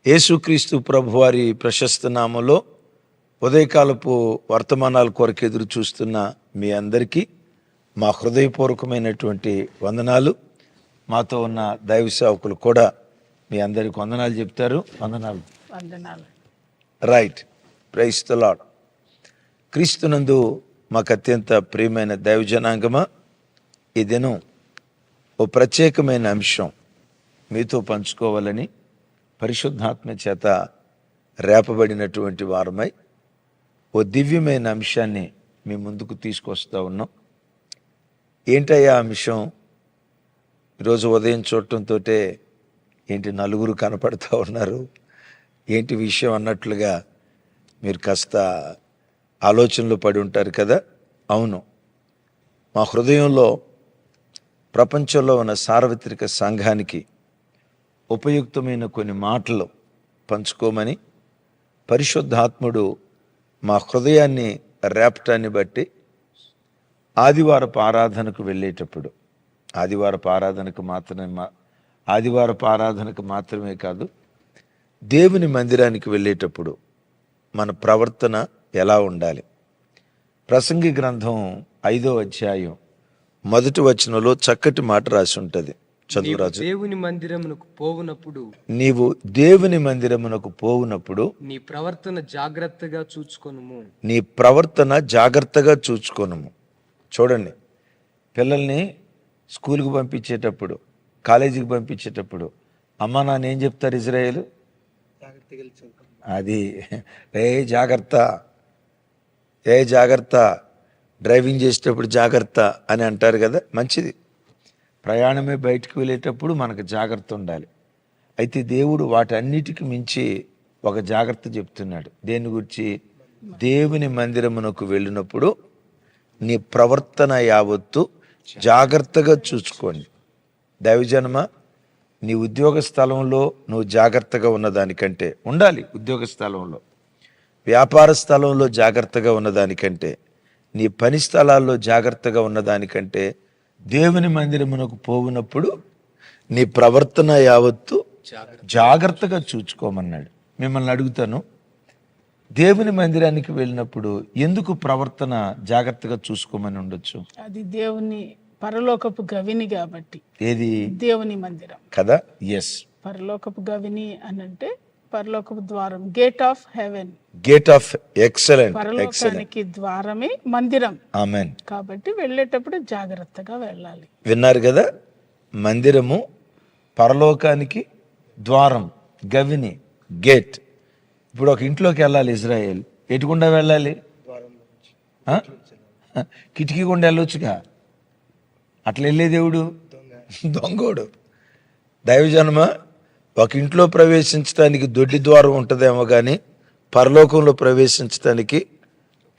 యేసుక్రీస్తు ప్రభువారి ప్రశస్త నామములో ఉదయకాలపు వర్తమానాల కొరకు ఎదురు చూస్తున్న మీ అందరికీ మా హృదయపూర్వకమైనటువంటి వందనాలు. మాతో ఉన్న దైవ సేవకులు కూడా మీ అందరికి వందనాలు చెప్తారు. వందనాలు. రైట్. Praise the Lord. క్రీస్తునందు మాకు అత్యంత ప్రియమైన దైవ జనాంగమా, ఈ దినం ఓ ప్రత్యేకమైన అంశం మీతో పంచుకోవాలని పరిశుద్ధాత్మ చేత రేపబడినటువంటి వారమై ఓ దివ్యమైన అంశాన్ని మీ ముందుకు తీసుకొస్తా ఉన్నాం. ఏంటయ్యా అంశం? ఈరోజు ఉదయం చూడటంతో ఏంటి నలుగురు కనపడతా ఉన్నారు, ఏంటి విషయం అన్నట్లుగా మీరు కాస్త ఆలోచనలో పడి ఉంటారు కదా. అవును, మా హృదయంలో ప్రపంచంలో ఉన్న సార్వత్రిక సంఘానికి ఉపయుక్తమైన కొన్ని మాటలు పంచుకోమని పరిశుద్ధాత్ముడు మా హృదయాన్ని రేపటాన్ని బట్టి ఆదివారపు ఆరాధనకు వెళ్ళేటప్పుడు, ఆదివారపు ఆరాధనకు మాత్రమే కాదు, దేవుని మందిరానికి వెళ్ళేటప్పుడు మన ప్రవర్తన ఎలా ఉండాలి? ప్రసంగి గ్రంథం 5వ అధ్యాయం 1వ వచనంలో చక్కటి మాట రాసి ఉంటుంది. చదువురాజు. నీవు దేవుని మందిరమునకు పోవునప్పుడు నీ ప్రవర్తన జాగ్రత్తగా చూచుకొనుము. చూడండి, పిల్లల్ని స్కూల్కి పంపించేటప్పుడు, కాలేజీకి పంపించేటప్పుడు అమ్మ నాన్న ఏం చెప్తారు? ఇజ్రాయేలు అది ఏ జాగ్రత్త, డ్రైవింగ్ చేసేటప్పుడు జాగ్రత్త అని అంటారు కదా. మంచిది. ప్రయాణమే బయటకు వెళ్ళేటప్పుడు మనకు జాగ్రత్త ఉండాలి. అయితే దేవుడు వాటన్నిటికి మించి ఒక జాగ్రత్త చెప్తున్నాడు. దేని గురించి? దేవుని మందిరమునకు వెళ్ళినప్పుడు నీ ప్రవర్తన యావత్తు జాగ్రత్తగా చూసుకోండి. దైవజనమ, నీ ఉద్యోగ స్థలంలో నువ్వు జాగ్రత్తగా ఉన్నదానికంటే ఉండాలి. ఉద్యోగ స్థలంలో, వ్యాపార స్థలంలో జాగ్రత్తగా ఉన్నదానికంటే, నీ పని స్థలాల్లో జాగ్రత్తగా ఉన్నదానికంటే దేవుని మందిరమునకు పోవునప్పుడు నీ ప్రవర్తన యావత్తు జాగ్రత్తగా చూచుకోమన్నాడు. మిమ్మల్ని అడుగుతాను, దేవుని మందిరానికి వెళ్ళినప్పుడు ఎందుకు ప్రవర్తన జాగ్రత్తగా చూసుకోమని ఉండొచ్చు? అది దేవుని పరలోకపు గవిని కాబట్టి. ఏది? దేవుని మందిరం కదా. ఎస్, పరలోకపు గవిని అని అంటే పరలోకపు ద్వారం, gate of haven, gate of excellent. పరలోకానికి ద్వారమే మందిరం. ఆమేన్. కాబట్టి వెళ్ళేటప్పుడు జాగ్రత్తగా వెళ్ళాలి. విన్నారు కదా, మందిరము పరలోకానికి ద్వారం, గవిని, గేట్. ఇప్పుడు ఒక ఇంట్లోకి వెళ్ళాలి ఇజ్రాయేల్, ఎటుకుండా వెళ్ళాలి? కిటికీ గుండా వెళ్ళొచ్చుగా. అట్లా వెళ్ళే దేవుడు దొంగోడు. దైవజనమ, ఒక ఇంట్లో ప్రవేశించడానికి దొడ్డి ద్వారం ఉంటుందేమో కానీ పరలోకంలో ప్రవేశించడానికి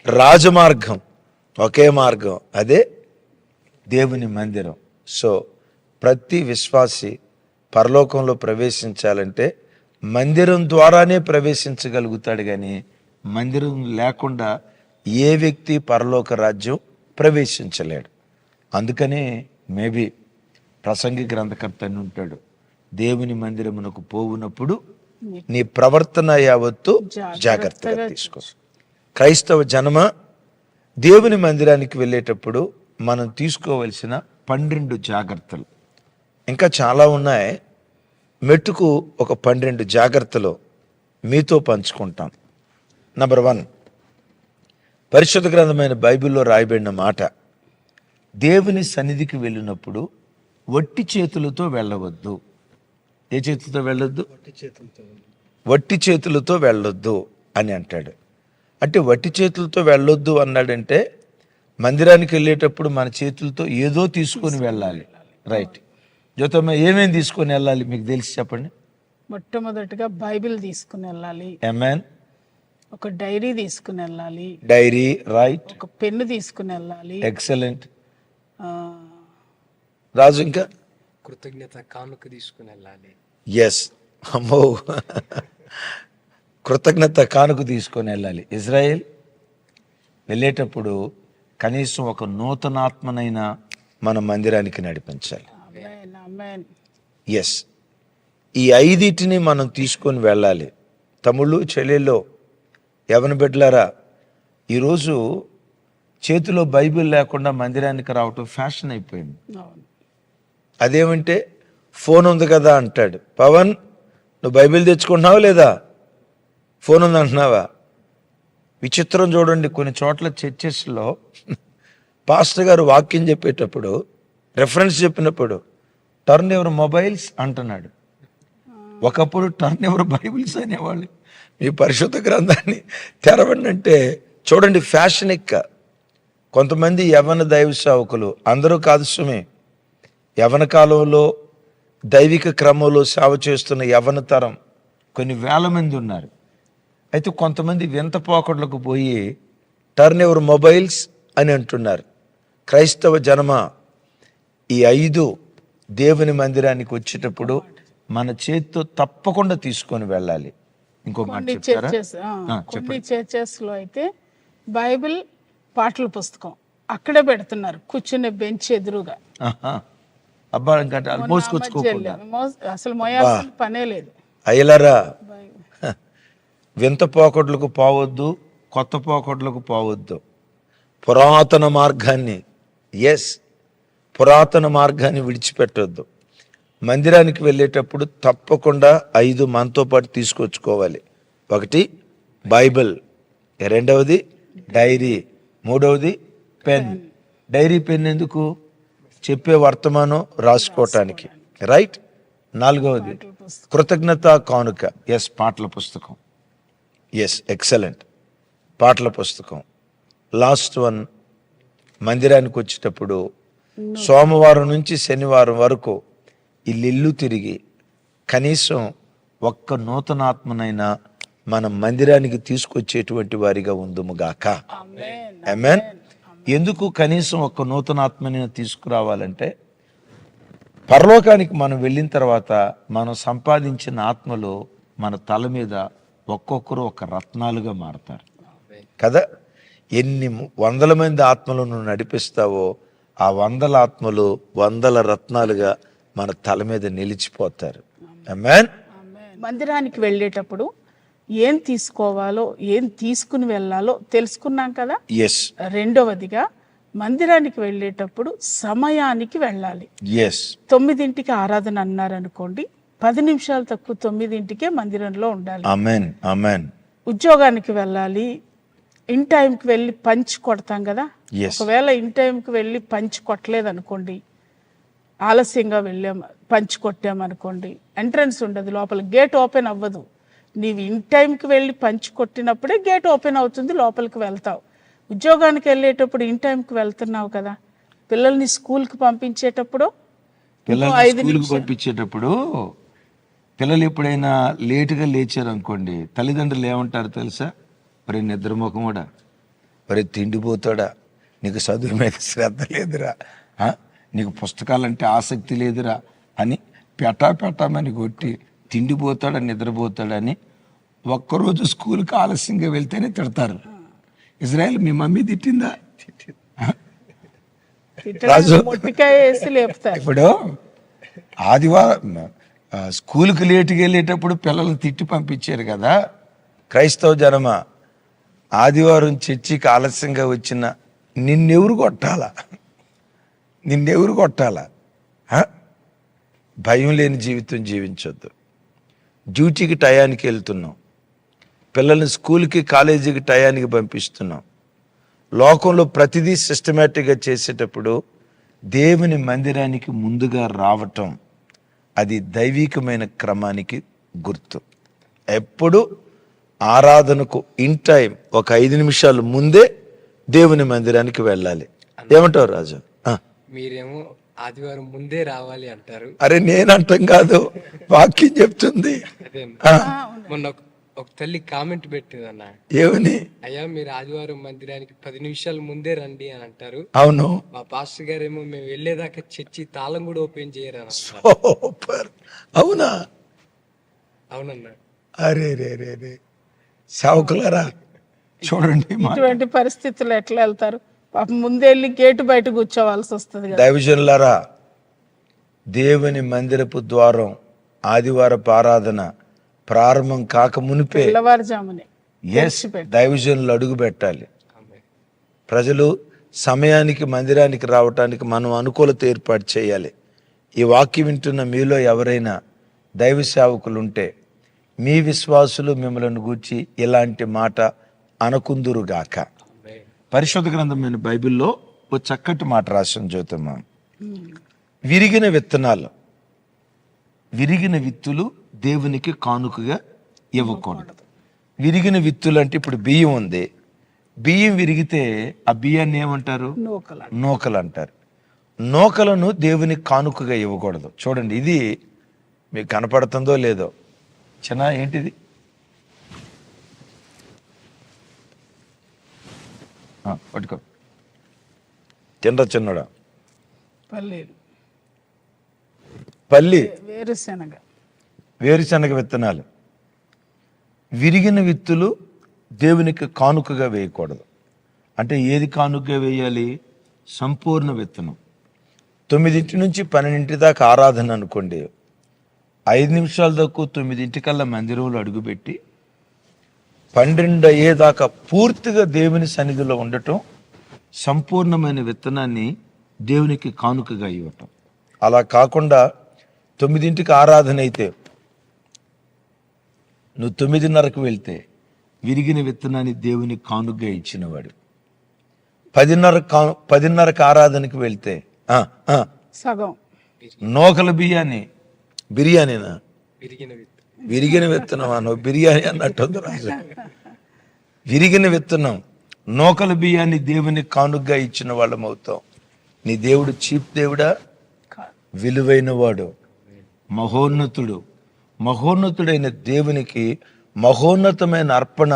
రాజమార్గం, ఒకే మార్గం, అదే దేవుని మందిరం. సో ప్రతి విశ్వాసి పరలోకంలో ప్రవేశించాలంటే మందిరం ద్వారానే ప్రవేశించగలుగుతాడు, కానీ మందిరం లేకుండా ఏ వ్యక్తి పరలోక రాజ్యం ప్రవేశించలేడు. అందుకనే మేబీ ప్రసంగి గ్రంథకర్త అని ఉంటాడు, దేవుని మందిరమునకు పోవునప్పుడు నీ ప్రవర్తన యావత్తు జాగ్రత్తగా తీసుకో. క్రైస్తవ జనమ, దేవుని మందిరానికి వెళ్ళేటప్పుడు మనం తీసుకోవలసిన 12 జాగ్రత్తలు ఇంకా చాలా ఉన్నాయి. మెట్టుకు ఒక 12 జాగ్రత్తలు మీతో పంచుకుంటాం. నంబర్ 1, పరిశుద్ధ గ్రంథమైన బైబిల్లో రాయబడిన మాట, దేవుని సన్నిధికి వెళ్ళినప్పుడు వట్టి చేతులతో వెళ్ళవద్దు. ఏ చేతులతో వెళ్ళొద్దు? వట్టి చేతులతో వెళ్ళొద్దు అని అంటాడు. అంటే వట్టి చేతులతో వెళ్ళొద్దు అన్నాడంటే మందిరానికి వెళ్ళేటప్పుడు మన చేతులతో ఏదో తీసుకొని వెళ్ళాలి. రైట్. జ్యోతమ్మ, ఏమేమి తీసుకొని వెళ్ళాలి మీకు తెలిసి చెప్పండి. మొట్టమొదటిగా బైబిల్ తీసుకుని వెళ్ళాలి. ఆమేన్. ఒక డైరీ తీసుకుని వెళ్ళాలి. Dairy, right. ఒక పెన్ను తీసుకుని వెళ్ళాలి. ఎక్సలెంట్. రాజు, ఇంకా కృతజ్ఞత కానుక తీసుకుని వెళ్ళాలి. ఎస్, అమ్మో, కృతజ్ఞత కానుక తీసుకొని వెళ్ళాలి. ఇజ్రాయేల్ వెళ్ళేటప్పుడు కనీసం ఒక నూతనాత్మనైన మన మందిరానికి నడిపించాలి. ఎస్, ఈ ఐదిటిని మనం తీసుకొని వెళ్ళాలి. తమ్ముళ్ళు చెల్లెల్లో యవన బిడ్డలారా, ఈరోజు చేతిలో బైబిల్ లేకుండా మందిరానికి రావటం ఫ్యాషన్ అయిపోయింది. అవును. అదేమంటే ఫోన్ ఉంది కదా అంటాడు. పవన్, నువ్వు బైబిల్ తెచ్చుకుంటున్నావా లేదా? ఫోన్ ఉంది అంటున్నావా? విచిత్రం చూడండి, కొన్ని చోట్ల చర్చెస్లో పాస్టర్ గారు వాక్యం చెప్పేటప్పుడు రెఫరెన్స్ చెప్పినప్పుడు టర్న్ ఎవర్ మొబైల్స్ అంటున్నాడు. ఒకప్పుడు టర్న్ ఎవర్ బైబిల్స్ అనేవాళ్ళు. మీ పరిశుద్ధ గ్రంథాన్ని తెరవండి అంటే చూడండి, ఫ్యాషన్ ఎక్క. కొంతమంది యవన దైవ సేవకులు, అందరూ కాదు సుమే, యవన కాలంలో దైవిక క్రమంలో సేవ చేస్తున్న యవన తరం కొన్ని వేల మంది ఉన్నారు. అయితే కొంతమంది వింత పోకట్లకు పోయి టర్న్ ఎవర్ మొబైల్స్ అని అంటున్నారు. క్రైస్తవ జనమ, ఈ 5 దేవుని మందిరానికి వచ్చేటప్పుడు మన చేతితో తప్పకుండా తీసుకొని వెళ్ళాలి. ఇంకో మాట కొన్ని చెప్తారా? కొన్ని చర్చెస్ లో అయితే బైబిల్, పాటల పుస్తకం అక్కడే పెడుతున్నారు, కూర్చునే బెంచ్ ఎదురుగా. ఆహా. అబ్బా, ఇంకా మోసుకొచ్చుకోకుండా అసలు మోయాల్సిన పనే లేదు. అయ్యలారా, వింత పోకట్లకు పోవద్దు, కొత్త పోకట్లకు పోవద్దు. పురాతన మార్గాన్ని, పురాతన మార్గాన్ని విడిచిపెట్టొద్దు. మందిరానికి వెళ్ళేటప్పుడు తప్పకుండా 5 మనతో పాటు తీసుకొచ్చుకోవాలి. 1 బైబిల్, 2వది డైరీ, 3వది పెన్. డైరీ పెన్ ఎందుకు? చెప్పే వర్తమానం రాసుకోవటానికి, రైట్. 4వది కృతజ్ఞత కానుక, పాటల పుస్తకం, ఎక్సలెంట్, పాటల పుస్తకం. లాస్ట్ వన్, మందిరానికి వచ్చేటప్పుడు సోమవారం నుంచి శనివారం వరకు ఇల్లు తిరిగి కనీసం ఒక్క నూతనాత్మనైనా మన మందిరానికి తీసుకొచ్చేటువంటి వారిగా ఉందుముగాక. ఆమేన్. ఎందుకు కనీసం ఒక్క నూతనాత్మని తీసుకురావాలంటే, పరలోకానికి మనం వెళ్ళిన తర్వాత మనం సంపాదించిన ఆత్మలు మన తల మీద ఒక్కొక్కరు ఒక రత్నాలుగా మారతారు కదా. ఎన్ని 100 మంది ఆత్మలు నువ్వు నడిపిస్తావో ఆ 100 ఆత్మలు 100 రత్నాలుగా మన తల మీద నిలిచిపోతారు. ఆమేన్. మందిరానికి వెళ్ళేటప్పుడు ఏం తీసుకోవాలో, ఏం తీసుకుని వెళ్ళాలో తెలుసుకున్నాం కదా. రెండవదిగా మందిరానికి వెళ్ళేటప్పుడు సమయానికి వెళ్ళాలి. 9ంటికి ఆరాధన అన్నారు అనుకోండి, 10 నిమిషాలు తక్కువ 9ంటికే మందిరంలో ఉండాలి. ఆమేన్, ఆమేన్. ఉద్యోగానికి వెళ్ళాలి, ఇన్ టైంకి వెళ్ళి పంచ్ కొడతాం కదా. ఒకవేళ ఇన్ టైంకి వెళ్ళి పంచ్ కొట్టలేదు అనుకోండి, ఆలస్యంగా వెళ్ళాం పంచ్ కొట్టామనుకోండి, ఎంట్రన్స్ ఉండదు, లోపల గేట్ ఓపెన్ అవ్వదు. నీవు ఇన్ టైంకి వెళ్ళి పంచ్ కొట్టినప్పుడే గేట్ ఓపెన్ అవుతుంది, లోపలికి వెళ్తావు. ఉద్యోగానికి వెళ్ళేటప్పుడు ఇన్ టైంకి వెళ్తున్నావు కదా. పిల్లల్ని స్కూల్కి పంపించేటప్పుడు, పిల్లలు ఎప్పుడైనా లేటుగా లేచారు అనుకోండి, తల్లిదండ్రులు ఏమంటారు తెలుసా? మరి నిద్రముఖం కూడా, మరి తిండిపోతాడా, నీకు చదువు మీద శ్రద్ధ లేదురా, నీకు పుస్తకాలంటే ఆసక్తి లేదురా అని పెట్టామని కొట్టి, తిండిపోతాడా నిద్రపోతాడని ఒక్కరోజు స్కూల్కి ఆలస్యంగా వెళ్తేనే తిడతారు. ఇజ్రాయెల్, మీ మమ్మీ తిట్టిందా? రాజు, ఇప్పుడు ఆదివారం స్కూల్కి లేటుగా వెళ్ళేటప్పుడు పిల్లల్ని తిట్టి పంపించారు కదా. క్రైస్తవ జనమ, ఆదివారం చర్చికి ఆలస్యంగా వచ్చిన నిన్నెవరు కొట్టాలా? భయం లేని జీవితం జీవించొద్దు. డ్యూటీకి టయానికి వెళ్తున్నాం, పిల్లల్ని స్కూల్కి కాలేజీకి టయానికి పంపిస్తున్నాం. లోకంలో ప్రతిదీ సిస్టమేటిక్గా చేసేటప్పుడు దేవుని మందిరానికి ముందుగా రావటం, అది దైవికమైన క్రమానికి గుర్తు. ఎప్పుడు ఆరాధనకు ఇన్ టైం ఒక 5 నిమిషాలు ముందే దేవుని మందిరానికి వెళ్ళాలి. ఏమంటావు రాజు? మీరేమో ఆదివారం ముందే రావాలి అంటారు. అరే, నేనంటాం కాదు, వాక్యం చెప్తుంది. మొన్న ఒక తల్లి కామెంట్ పెట్టిందన్న, ఏమని? అయ్యా మీరు ఆదివారం మందిరానికి 10 నిమిషాలు ముందే రండి అని అంటారు. అవును. మా పాస్టర్ గారేమో మేము వెళ్ళేదాకా చర్చి తాళం కూడా ఓపెన్ చేయరు. సూపర్. అవునా? అవునన్నా. అరే రే రే రే, సేవకులారా చూడండి, ఇటువంటి పరిస్థితుల్లో ఎట్లా వెళ్తారు? పాపం ముందే వెళ్ళి గేటు బయట కూర్చోవాల్సి వస్తుంది. దైవజనులారా, దేవుని మందిరపు ద్వారం ఆదివారపు ఆరాధన ప్రారంభం కాక మునిపే తెల్లవారుజామునే ఎస్ దైవజనులు అడుగు పెట్టాలి. ఆమేన్. ప్రజలు సమయానికి మందిరానికి రావటానికి మనం అనుకూలత ఏర్పాటు చేయాలి. ఈ వాక్యం వింటున్న మీలో ఎవరైనా దైవ సేవకులు ఉంటే మీ విశ్వాసులు మిమ్మల్ని గూర్చి ఇలాంటి మాట అనకుందురుగాక. ఆమేన్. పరిశుద్ధ గ్రంథమైన బైబిల్లో ఓ చక్కటి మాట రాసిన జ్యోతమ్మ. విరిగిన విత్తనాలు, విరిగిన విత్తులు దేవునికి కానుకగా ఇవ్వకూడదు. విరిగిన విత్తులు అంటే ఇప్పుడు బియ్యం ఉంది, బియ్యం విరిగితే ఆ బియ్యాన్ని ఏమంటారు? నూకలు. నూకలు అంటారు. నూకలను దేవునికి కానుకగా ఇవ్వకూడదు. చూడండి, ఇది మీకు కనపడుతుందో లేదో. చిన్న ఏంటిది? పట్టుకో, తినరా చిన్నడా. పల్లీలు, పల్లి, వేరుశనగ, వేరుశనగ విత్తనాలు. విరిగిన విత్తులు దేవునికి కానుకగా వేయకూడదు. అంటే ఏది కానుకగా వేయాలి? సంపూర్ణ విత్తనం. 9 నుంచి 12 దాకా ఆరాధన అనుకోండి, 5 నిమిషాల దాకా 9 మందిరంలో అడుగుపెట్టి 12 అయ్యేదాకా పూర్తిగా దేవుని సన్నిధిలో ఉండటం సంపూర్ణమైన విత్తనాన్ని దేవునికి కానుకగా ఇవ్వటం. అలా కాకుండా 9 ఆరాధన అయితే నువ్వు 9:30కు వెళ్తే విరిగిన విత్తనాన్ని దేవునికి కానుకగా ఇచ్చినవాడు. 10:30కు ఆరాధనకి వెళ్తే సగం నూకల బియ్యాన్ని, బిర్యానీనా? విరిగిన విత్తు. విరిగిన విత్తనం నువ్వు బిర్యానీ అన్నట్టుంది రాజు. విరిగిన విత్తనం, నూకల బియ్యాన్ని దేవునికి కానుకగా ఇచ్చిన వాళ్ళం అవుతాం. నీ దేవుడు చీప్ దేవుడా? విలువైన వాడు, మహోన్నతుడు. మహోన్నతుడైన దేవునికి మహోన్నతమైన అర్పణ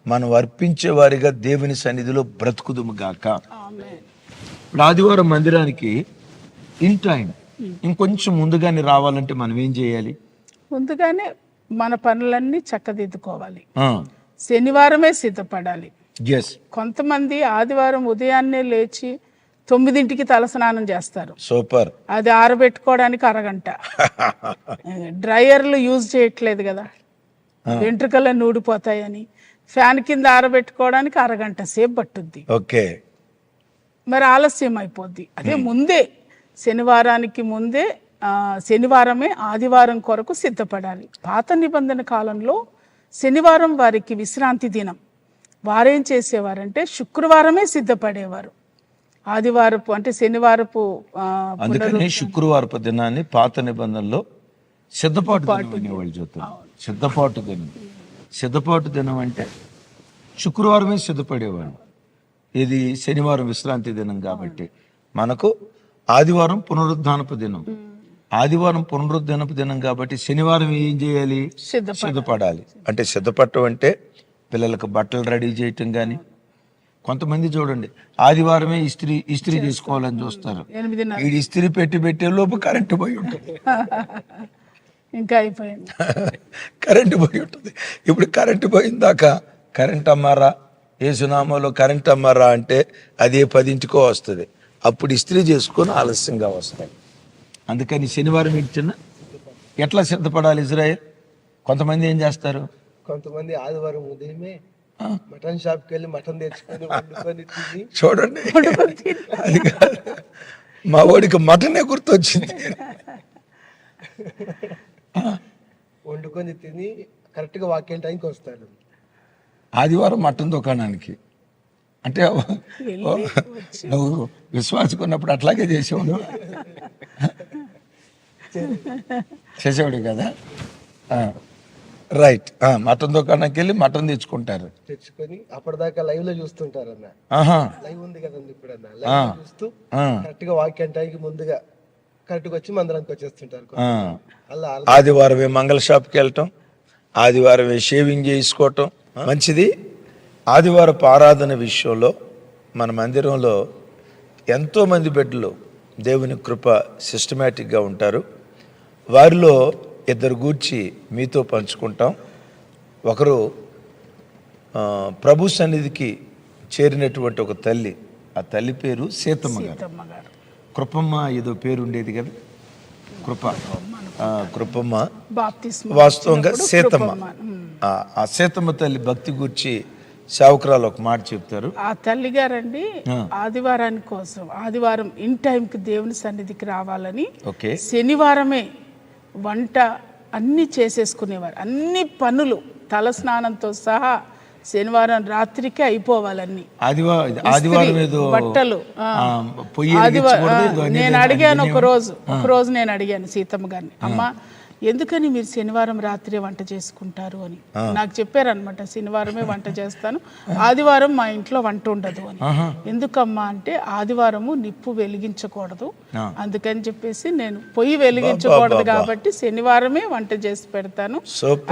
మనం అర్పించే వారిగా దేవుని సన్నిధిలో బ్రతుకుదుము గాక. ఇప్పుడు ఆదివారం మందిరానికి ఇన్ టైం ఇంకొంచెం ముందుగానే రావాలంటే మనం ఏం చేయాలి? ముందుగానే మన పనులన్నీ చక్కదిద్దుకోవాలి. శనివారమే సిద్ధపడాలి. ఎస్. కొంతమంది ఆదివారం ఉదయాన్నే లేచి 9కి తలస్నానం చేస్తారు. సూపర్. అది ఆరబెట్టుకోవడానికి అరగంట. డ్రైయర్లు యూజ్ చేయట్లేదు కదా, వెంట్రుకలు నూడిపోతాయని. ఫ్యాన్ కింద ఆరబెట్టుకోవడానికి అరగంట సేపు పట్టుద్ది. ఓకే, మరి ఆలస్యం అయిపోద్ది. అదే ముందే, శనివారానికి ముందే, శనివారమే ఆదివారం కొరకు సిద్ధపడాలి. పాత నిబంధన కాలంలో శనివారం వారికి విశ్రాంతి దినం. వారేం చేసేవారంటే శుక్రవారమే సిద్ధపడేవారు. ఆదివారపు అంటే శనివారపు అందుకని శుక్రవారపు దినాన్ని పాత నిబంధనలో సిద్ధపాటు దినం అనేవాళ్ళు చూస్తారు. సిద్ధపాటు దినం. సిద్ధపాటు దినం అంటే శుక్రవారమే సిద్ధపడేవాళ్ళు. ఇది శనివారం విశ్రాంతి దినం కాబట్టి మనకు ఆదివారం పునరుద్ధానపు దినం. ఆదివారం పునరుద్ధానపు దినం కాబట్టి శనివారం ఏం చేయాలి? సిద్ధపడాలి. అంటే సిద్ధపడటం అంటే పిల్లలకు బట్టలు రెడీ చేయటం. కానీ కొంతమంది చూడండి, ఆదివారమే ఇస్త్రీ చేసుకోవాలని చూస్తారు. ఈ ఇస్త్రీ పెట్టే లోపు కరెంటు పోయి ఉంటుంది. ఇంకా అయిపోయింది. కరెంటు పోయి ఉంటుంది. ఇప్పుడు కరెంటు పోయిందాకా కరెంట్ అమ్మారా, ఏసునామాలో కరెంట్ అమ్మారా అంటే అదే 10ంటికో వస్తుంది. అప్పుడు ఇస్త్రీ చేసుకొని ఆలస్యంగా వస్తాయి. అందుకని శనివారం ఇచ్చిన ఎట్లా సిద్ధపడాలి ఇజ్రాయెల్? కొంతమంది ఏం చేస్తారు, కొంతమంది ఆదివారం ఉదయమే మటన్ షాప్కి వెళ్ళి మటన్ తెచ్చుకొని వండుకొని తిని. చూడండి, అది కాదు, మా వాడికి మటనే గుర్తొచ్చింది. వండుకొని తిని కరెక్ట్గా వాక్యం టైంకి వస్తారు. ఆదివారం మటన్ దుకాణానికి అంటే నువ్వు విశ్వాసుకున్నప్పుడు అట్లాగే చేసేవాడు. చేసేవాడు కదా. రైట్. మటన్ దుకాణానికి వెళ్ళి మటన్ తెచ్చుకొని అప్పటిదాకా లైవ్ లో చూస్తుంటారు అన్న. లైవ్ ఉంది కదండి ఇప్పుడు అన్న, లైవ్ చూస్తూ కరెక్ట్ గా వాక్యం టైంకి ముందుగా కరెక్ట్ గా వచ్చి మందిరానికి వచ్చేస్తుంటారు. అలా ఆదివారమే మంగళ షాప్కి వెళ్ళటం, ఆదివారమే షేవింగ్ చేసుకోవటం మంచిది. ఆదివారపు ఆరాధన విషయంలో మన మందిరంలో ఎంతోమంది బిడ్డలు దేవుని కృప సిస్టమేటిక్గా ఉంటారు. వారిలో 2 గూర్చి మీతో పంచుకుంటాం. ఒకరు ప్రభు సన్నిధికి చేరినటువంటి ఒక తల్లి. ఆ తల్లి పేరు సీతమ్మ గారు. కృపమ్మ ఏదో పేరు ఉండేది కదా, కృప. కృపమ్మ బాప్తిస్మం వాస్తవంగా ఇచ్చినప్పుడు సీతమ్మ. కృపమ్మ. ఆ సీతమ్మ తల్లి భక్తి గురించి సేవకురాలు ఒక మాట చెప్తారు. ఆ తల్లి గారండి ఆదివారాని కోసం ఆదివారం ఇన్ టైంకి దేవుని సన్నిధికి రావాలని ఓకే, శనివారమే వంట అన్నీ చేసేసుకునేవారు. అన్ని పనులు తల స్నానంతో సహా శనివారం రాత్రికి అయిపోవాలన్నీ. ఆదివారం ఏదో బట్టలు పొయ్యి వెలిగించకూడదు, ఏదో అనేది నేను అడిగాను ఒకరోజు నేను అడిగాను సీతమ్మ గారిని, అమ్మ ఎందుకని మీరు శనివారం రాత్రి వంట చేసుకుంటారు అని. నాకు చెప్పారనమాట, శనివారమే వంట చేస్తాను, ఆదివారం మా ఇంట్లో వంట ఉండదు అని. ఎందుకమ్మా అంటే ఆదివారము నిప్పు వెలిగించకూడదు, అందుకని చెప్పేసి నేను పొయ్యి వెలిగించకూడదు కాబట్టి శనివారమే వంట చేసి పెడతాను.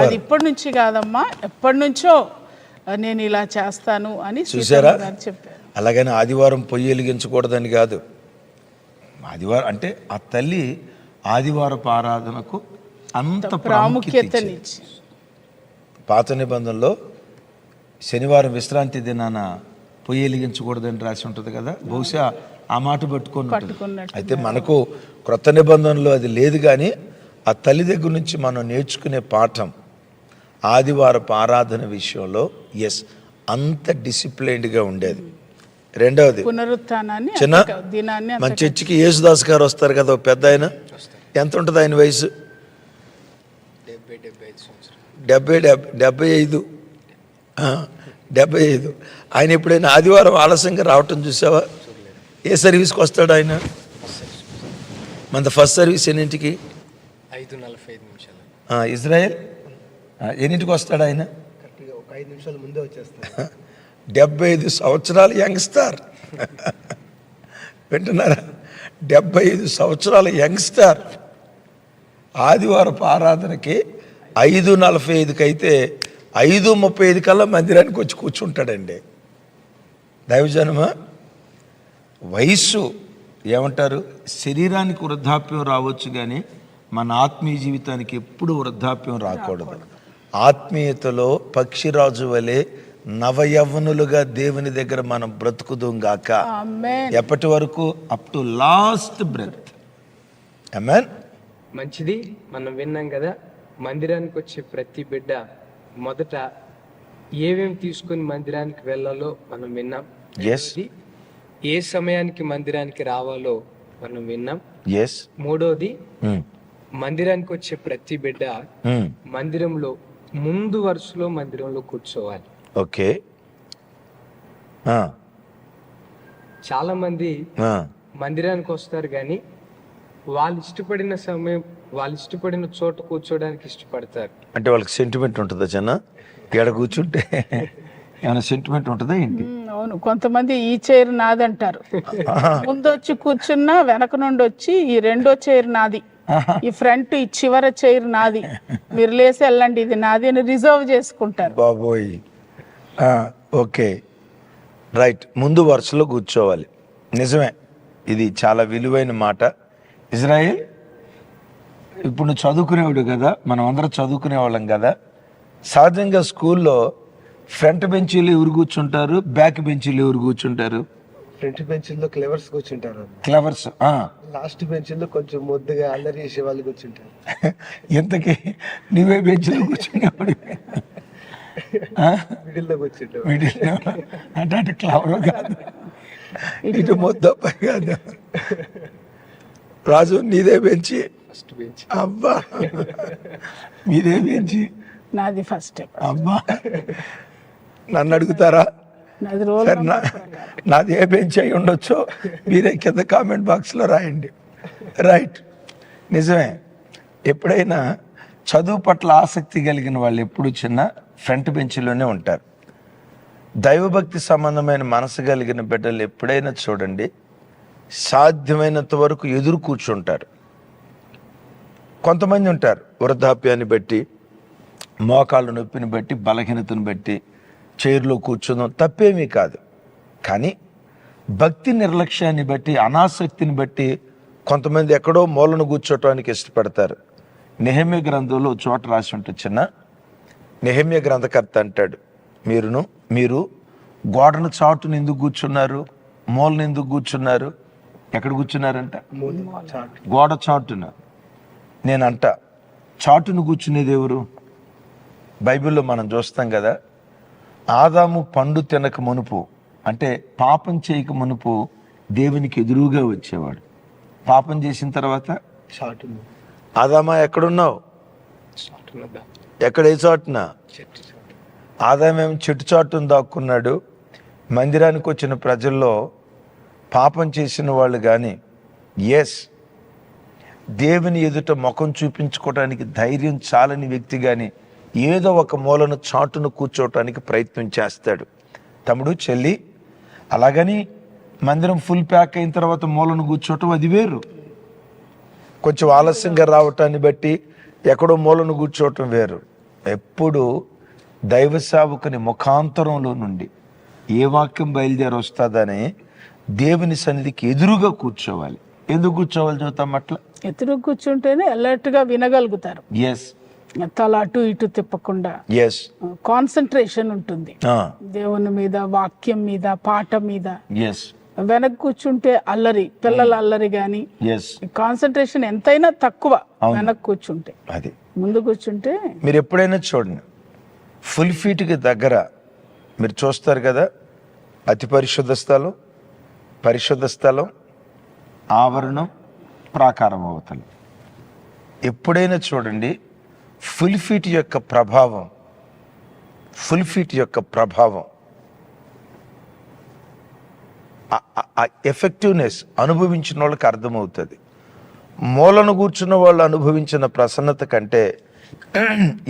అది ఇప్పటి నుంచి కాదమ్మా, ఎప్పటి నుంచో నేను ఇలా చేస్తాను అని చూసారా చెప్పారు. అలాగని ఆదివారం పొయ్యి వెలిగించకూడదని కాదు, ఆదివారం అంటే ఆ తల్లి ఆదివారపు ఆరాధనకు అంత ప్రాముఖ్యతనిచ్చి. పాత నిబంధనలో శనివారం విశ్రాంతి దినాన పొయ్యి వెలిగించకూడదని రాసి ఉంటుంది కదా, బహుశా ఆ మాట పట్టుకున్నట్టు. అయితే మనకు క్రొత్త నిబంధనలో అది లేదు, కానీ ఆ తల్లి దగ్గర నుంచి మనం నేర్చుకునే పాఠం ఆదివారపు ఆరాధన విషయంలో అంత డిసిప్లైన్డ్గా ఉండేది. రెండవది పునరుత్థానాన్ని చిన్న మన చర్చికి యేసుదాస్ గారు వస్తారు కదా, ఒక పెద్ద ఆయన. ఎంత ఉంటుంది ఆయన వయసు? 75. ఆయన ఎప్పుడైనా ఆదివారం ఆలస్యంగా రావటం చూసావా? ఏ సర్వీస్కి వస్తాడు ఆయన? మన ఫస్ట్ సర్వీస్ ఎన్నింటికి? 5:45. ఇజ్రాయెల్ ఎన్నింటికి వస్తాడు ఆయన? ఒక 5 నిమిషాల ముందే వచ్చేస్తాడు. 75 సంవత్సరాల యంగ్స్టార్. వింటున్నారా? 75 సంవత్సరాల యంగ్స్టార్ ఆదివారపు ఆరాధనకి 5:45 అయితే 5:35 కల్లా మందిరానికి వచ్చి కూర్చుంటాడండి. దైవజనమా, వయస్సు ఏమంటారు, శరీరానికి వృద్ధాప్యం రావచ్చు, కానీ మన ఆత్మీయ జీవితానికి ఎప్పుడు వృద్ధాప్యం రాకూడదు. ఆత్మీయతలో పక్షిరాజు వలె నవయవ్వనులుగా దేవుని దగ్గర మనం బ్రతుకుదాం గాక. ఎప్పటి వరకు? Up to last breath. Amen. మంచిది. మనం విన్నాం కదా, మందిరానికి వచ్చే ప్రతి బిడ్డ మొదట ఏమేమి తీసుకుని మందిరానికి వెళ్ళాలో మనం విన్నాం. ఏ సమయానికి మందిరానికి రావాలో మనం విన్నాం. మూడోది, మందిరానికి వచ్చే ప్రతి బిడ్డ మందిరంలో ముందు వరుసలో మందిరంలో కూర్చోవాలి. ఓకే. చాలా మంది మందిరానికి వస్తారు కానీ వాళ్ళు ఇష్టపడిన సమయం, వాళ్ళు ఇష్టపడిన చోట కూర్చోడానికి ఇష్టపడతారు. అంటే వాళ్ళకి సెంటిమెంట్ ఉంటుందా చిన్న? ఎక్కడ కూర్చుంటే ఏమైనా సెంటిమెంట్ ఉంటుందా ఏంటి? అవును, కొంతమంది ఈ చైర్ నాదంటారు. ముందు వచ్చి కూర్చున్నా వెనక నుండి వచ్చి ఈ రెండో చైర్ నాది, ఈ ఫ్రంట్ ఈ చివర చైర్ నాది, మీరు లేసి వెళ్ళండి ఇది నాది అని రిజర్వ్ చేసుకుంటారు. బాబోయ్. Okay, right. ముందు వరుసలో కూర్చోవాలి. నిజమే, ఇది చాలా విలువైన మాట. ఇజ్రాయెల్, ఇప్పుడు నువ్వు చదువుకునేవాడు కదా, మనం అందరం చదువుకునేవాళ్ళం కదా. సహజంగా స్కూల్లో ఫ్రంట్ బెంచీలు ఎవరు కూర్చుంటారు, బ్యాక్ బెంచీలు ఎవరు కూర్చుంటారు? ఫ్రంట్ బెంచీల్లో క్లెవర్స్ కూర్చుంటారు. క్లెవర్స్. లాస్ట్ బెంచీల్లో కొంచెం ముద్దుగా అల్లరి చేసే వాళ్ళు కూర్చుంటారు. ఎంతకీ నువ్వే బెంచీలో కూర్చునేవాడు? మిడిల్లో కూర్చుంటారు. మిడిల్లో అంటే క్లవర్ కాదు, ఇటు మొద్దపై కాదు. రాజు, నీదే బెంచి? అబ్బా, మీదే బెంచి? నాది ఫస్ట్. అబ్బా, నన్ను అడుగుతారా? సరే, నాది ఏ బెంచ్ అయి ఉండొచ్చో మీరే కింద కామెంట్ బాక్స్లో రాయండి. రైట్, నిజమే. ఎప్పుడైనా చదువు పట్ల ఆసక్తి కలిగిన వాళ్ళు ఎప్పుడు చిన్న ఫ్రంట్ బెంచ్లోనే ఉంటారు. దైవభక్తి సంబంధమైన మనసు కలిగిన బిడ్డలు ఎప్పుడైనా చూడండి, సాధ్యమైనంత వరకు ఎదురు కూర్చుంటారు. కొంతమంది ఉంటారు వృద్ధాప్యాన్ని బట్టి, మోకాళ్ళ నొప్పిని బట్టి, బలహీనతను బట్టి చైర్లో కూర్చుందాం, తప్పేమీ కాదు. కానీ భక్తి నిర్లక్ష్యాన్ని బట్టి, అనాసక్తిని బట్టి కొంతమంది ఎక్కడో మూలను కూర్చోటానికి ఇష్టపడతారు. నెహెమ్యా గ్రంథంలో చోట రాసి ఉంటుంది చిన్న. నెహెమ్యా గ్రంథకర్త అంటాడు, మీరు గోడను చాటును ఎందుకు కూర్చున్నారు, మూలను ఎందుకు కూర్చున్నారు? ఎక్కడ కూర్చున్నారంట? గోడ చాటున. నేనంట చాటును కూర్చునేది ఎవరు? బైబిల్లో మనం చూస్తాం కదా, ఆదాము పండు తినక మునుపు, అంటే పాపం చేయక మునుపు దేవునికి ఎదురుగా వచ్చేవాడు. పాపం చేసిన తర్వాత షార్ట్ ఆదామా ఎక్కడున్నావు? చాటున్నదా? ఎక్కడ ఏ చాటున? చెట్టు చాటు. ఆదామేమో చెట్టు చాటును దాక్కున్నాడు. మందిరానికి వచ్చిన ప్రజల్లో పాపం చేసిన వాళ్ళు కానీ, దేవుని ఎదుట ముఖం చూపించుకోవడానికి ధైర్యం చాలని వ్యక్తి కానీ ఏదో ఒక మూలను చాటును కూర్చోవటానికి ప్రయత్నం చేస్తాడు. తమ్ముడు, చెల్లి, అలాగని మందిరం ఫుల్ ప్యాక్ అయిన తర్వాత మూలను కూర్చోవటం అది వేరు. కొంచెం ఆలస్యంగా రావటాన్ని బట్టి ఎక్కడో మూలను కూర్చోవటం వేరు. ఎప్పుడు దైవ సేవకుని ముఖాంతరంలో నుండి ఏ వాక్యం బయలుదేరి వస్తుందని దేవుని సన్నిధికి ఎదురుగా కూర్చోవాలి. ఎందుకు కూర్చోవాలి చూద్దాం. అట్లా ఎదురు కూర్చుంటేనే అలర్ట్ గా వినగలుగుతారు. తల అటు ఇటు తిప్పకుండా కాన్సన్ట్రేషన్ ఉంటుంది దేవుని మీద, వాక్యం మీద, పాట మీద. వెనక కూర్చుంటే అల్లరి, పిల్లల అల్లరి గాని కాన్సన్ట్రేషన్ ఎంతైనా తక్కువ వెనక కూర్చుంటే. అది ముందు కూర్చుంటే మీరు ఎప్పుడైనా చూడండి, ఫుల్ ఫీట్కి దగ్గర మీరు చూస్తారు కదా, అతి పరిశుద్ధ స్థలం, పరిశుద్ధ స్థలం, ఆవరణం, ప్రాకారం అవతల. ఎప్పుడైనా చూడండి, ఫుల్ ఫీట్ యొక్క ప్రభావం, ఆ ఎఫెక్టివ్నెస్ అనుభవించిన వాళ్ళకి అర్థమవుతుంది. మూలను కూర్చున్న వాళ్ళు అనుభవించిన ప్రసన్నత కంటే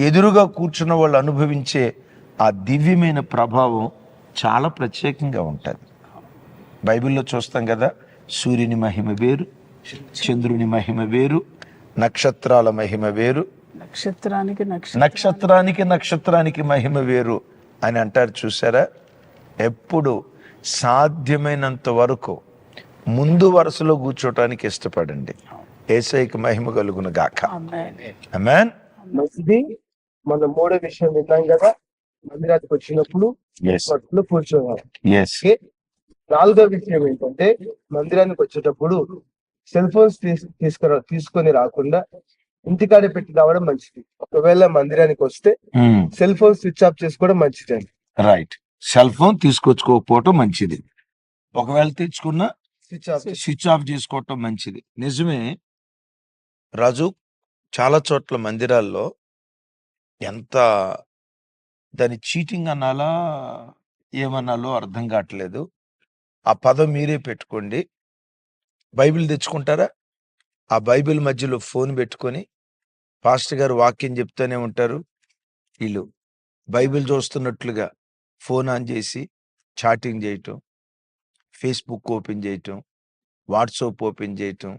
ఎదురుగా కూర్చున్న వాళ్ళు అనుభవించే ఆ దివ్యమైన ప్రభావం చాలా ప్రత్యేకంగా ఉంటుంది. బైబిల్లో చూస్తాం కదా, సూర్యుని మహిమ వేరు, చంద్రుని మహిమ వేరు, నక్షత్రాల మహిమ వేరు, నక్షత్రానికి మహిమ వేరు అని అంటారు. చూసారా? ఎప్పుడు సాధ్యమైనంత వరకు ముందు వరుసలో కూర్చోటానికి ఇష్టపడండి. యేసయ్యకి మహిమ కలుగును గాక. ఆమేన్. ఇది మన మూడో విషయం విన్నాం కదా, మందిరానికి వచ్చినప్పుడు కూర్చోవాలి. నాలుగో విషయం ఏంటంటే, మందిరానికి వచ్చేటప్పుడు సెల్ ఫోన్స్ తీసుకొని రాకుండా ఇంటికాడే పెట్టి రావడం మంచిది. ఒకవేళ మందిరానికి వస్తే సెల్ ఫోన్ స్విచ్ ఆఫ్ చేసుకోవడం మంచిది. రైట్. సెల్ ఫోన్ తీసుకొచ్చుకోకపోవటం మంచిది. ఒకవేళ తెచ్చుకున్నా స్విచ్ ఆఫ్ చేసుకోవటం మంచిది. నిజమే రాజు, చాలా చోట్ల మందిరాల్లో ఎంత దాని చీటింగ్ అనాలా ఏమనాలో అర్థం కావట్లేదు. ఆ పదం మీరే పెట్టుకోండి. బైబిల్ తెచ్చుకుంటారా? ఆ బైబిల్ మధ్యలో ఫోన్ పెట్టుకొని పాస్టర్ గారు వాక్యం చెప్తూనే ఉంటారు. వీళ్ళు బైబిల్ చూస్తున్నట్లుగా ఫోన్ ఆన్ చేసి చాటింగ్ చేయటం, ఫేస్బుక్ ఓపెన్ చేయటం, వాట్సాప్ ఓపెన్ చేయటం,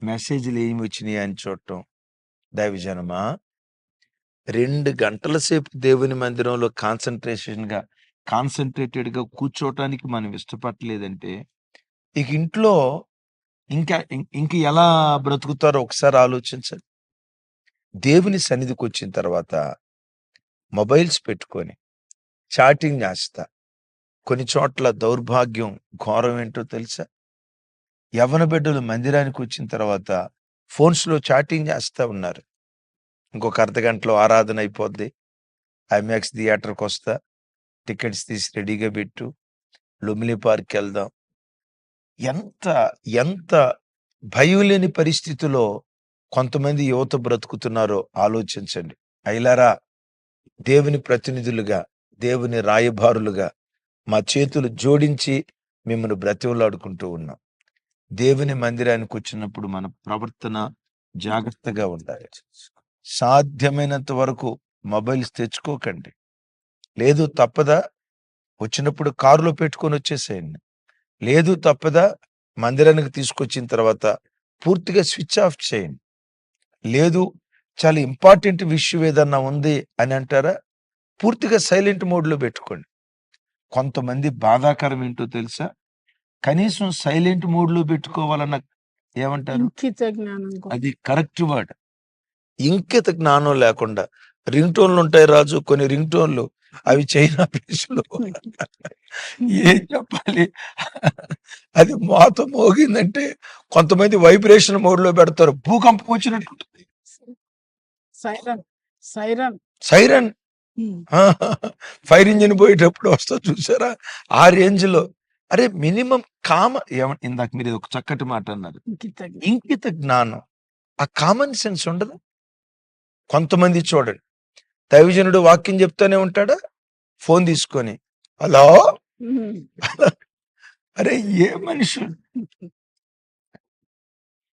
మెసేజ్లు ఏమి వచ్చినాయి అని చూడటం. దైవజనమా, 2 గంటల సేపు దేవుని మందిరంలో కాన్సన్ట్రేటెడ్గా కూర్చోటానికి మనం ఇష్టపడలేదంటే ఇక ఇంట్లో ఇంక ఎలా బ్రతుకుతారో ఒకసారి ఆలోచించండి. దేవుని సన్నిధికి వచ్చిన తర్వాత మొబైల్స్ పెట్టుకొని చాటింగ్ చేస్తా. కొన్ని చోట్ల దౌర్భాగ్యం, ఘోరం ఏంటో తెలుసా? యవ్వన బిడ్డలు మందిరానికి వచ్చిన తర్వాత ఫోన్స్లో చాటింగ్ చేస్తూ ఉన్నారు. ఇంకొక అర్ధగంటలో ఆరాధన అయిపోద్ది, ఐమాక్స్ థియేటర్కి వస్తా, టికెట్స్ తీసి రెడీగా పెట్టు, లుమిలి పార్క్కి వెళ్దాం. ఎంత భయం లేని పరిస్థితిలో కొంతమంది యువత బ్రతుకుతున్నారో ఆలోచించండి. అయిలారా, దేవుని ప్రతినిధులుగా, దేవుని రాయబారులుగా మా చేతులు జోడించి మిమ్మల్ని బ్రతిమలాడుకుంటూ ఉన్నాం. దేవుని మందిరానికి వచ్చినప్పుడు మన ప్రవర్తన జాగ్రత్తగా ఉండాలి. సాధ్యమైనంత వరకు మొబైల్స్ తెచ్చుకోకండి. లేదు తప్పదా వచ్చినప్పుడు కారులో పెట్టుకొని వచ్చేసేయండి. లేదు తప్పదా మందిరానికి తీసుకొచ్చిన తర్వాత పూర్తిగా స్విచ్ ఆఫ్ చేయండి. లేదు చాలా ఇంపార్టెంట్ విషయం ఏదన్నా ఉంది అని అంటారా, పూర్తిగా సైలెంట్ మోడ్లో పెట్టుకోండి. కొంతమంది బాధాకరం ఏంటో తెలుసా? కనీసం సైలెంట్ మోడ్లో పెట్టుకోవాలన్న ఏమంటారు, అది కరెక్ట్ వర్డ్, ఇంకిత జ్ఞానం లేకుండా రింగ్ టోన్లు ఉంటాయి రాజు. కొన్ని రింగ్ టోన్లు అవి చైనా ప్లేస్లో ఏం చెప్పాలి, అది మోత మోగిందంటే కొంతమంది వైబ్రేషన్ మోడ్లో పెడతారు, భూకంపం వచ్చినట్టు ఉంటుంది. సైరన్ సైరన్ సైరన్ ఉమ్. ఫైర్ ఇంజిన్ పోయేటప్పుడు వస్తా చూసారా, ఆ రేంజ్ లో. అరే మినిమం ఇందాక మీరు ఒక చక్కటి మాట అన్నారు, ఇంకిత జ్ఞానం, ఆ కామన్ సెన్స్ ఉండదు. కొంతమంది చూడండి, దైవజనుడు వాక్యం చెప్తానే ఉంటాడా, ఫోన్ తీసుకొని హలో, ఉమ్. అరే ఏ మనుషులు